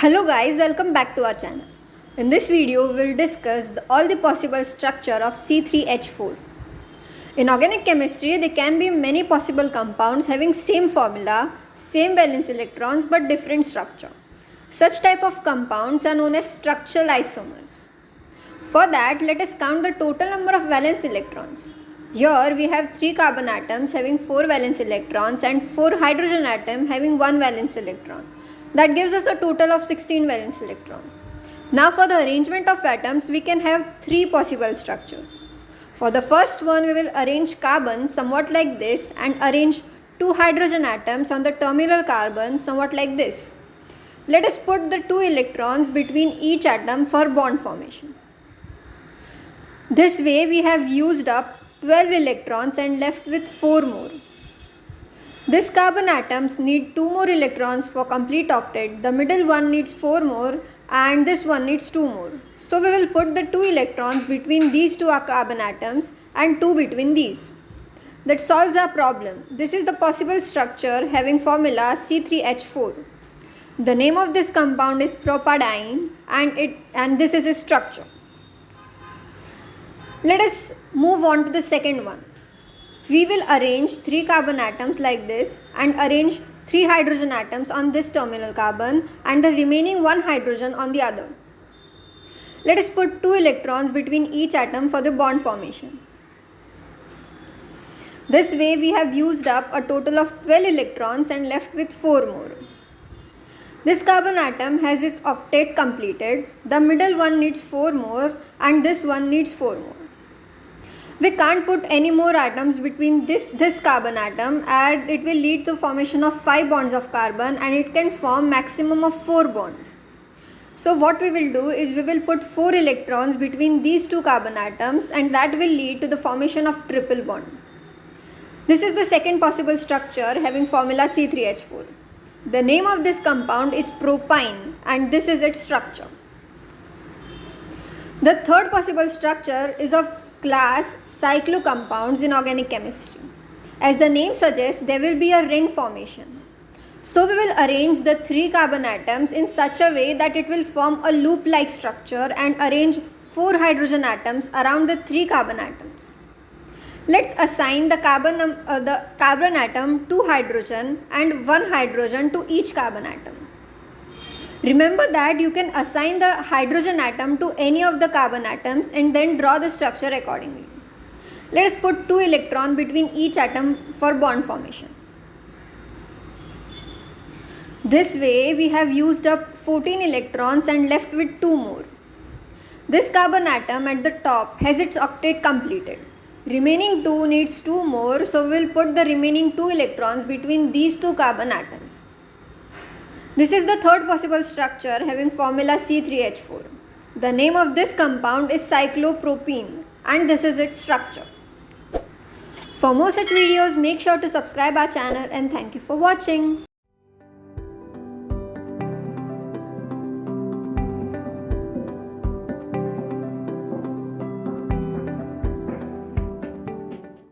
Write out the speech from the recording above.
Hello guys, welcome back to our channel. In this video, we will discuss all the possible structure of C3H4. In organic chemistry, there can be many possible compounds having same formula, same valence electrons but different structure. Such type of compounds are known as structural isomers. For that, let us count the total number of valence electrons. Here we have 3 carbon atoms having 4 valence electrons and 4 hydrogen atoms having 1 valence electron. That gives us a total of 16 valence electron. Now for the arrangement of atoms, we can have 3 possible structures. For the first one, we will arrange carbon somewhat like this and arrange 2 hydrogen atoms on the terminal carbon somewhat like this. Let us put the 2 electrons between each atom for bond formation. This way we have used up 12 electrons and left with 4 more. This carbon atoms need 2 more electrons for complete octet, the middle one needs 4 more and this one needs 2 more. So we will put the 2 electrons between these 2 carbon atoms and 2 between these. That solves our problem. This is the possible structure having formula C3H4. The name of this compound is propadiene and this is its structure. Let us move on to the second one. We will arrange 3 carbon atoms like this and arrange 3 hydrogen atoms on this terminal carbon and the remaining 1 hydrogen on the other. Let us put 2 electrons between each atom for the bond formation. This way we have used up a total of 12 electrons and left with 4 more. This carbon atom has its octet completed, the middle one needs 4 more and this one needs 4 more. We can't put any more atoms between this carbon atom and it will lead to formation of 5 bonds of carbon and it can form maximum of 4 bonds. So what we will do is we will put 4 electrons between these 2 carbon atoms and that will lead to the formation of triple bond. This is the second possible structure having formula C3H4. The name of this compound is propyne and this is its structure. The third possible structure is of class cyclocompounds in organic chemistry. As the name suggests, there will be a ring formation. So we will arrange the 3 carbon atoms in such a way that it will form a loop-like structure and arrange 4 hydrogen atoms around the 3 carbon atoms. Let's assign the carbon atom 2 hydrogen and 1 hydrogen to each carbon atom. Remember that you can assign the hydrogen atom to any of the carbon atoms and then draw the structure accordingly. Let us put 2 electrons between each atom for bond formation. This way we have used up 14 electrons and left with 2 more. This carbon atom at the top has its octet completed. Remaining 2 needs 2 more, so we will put the remaining 2 electrons between these 2 carbon atoms. This is the third possible structure having formula C3H4. The name of this compound is cyclopropene and this is its structure. For more such videos, make sure to subscribe our channel and thank you for watching.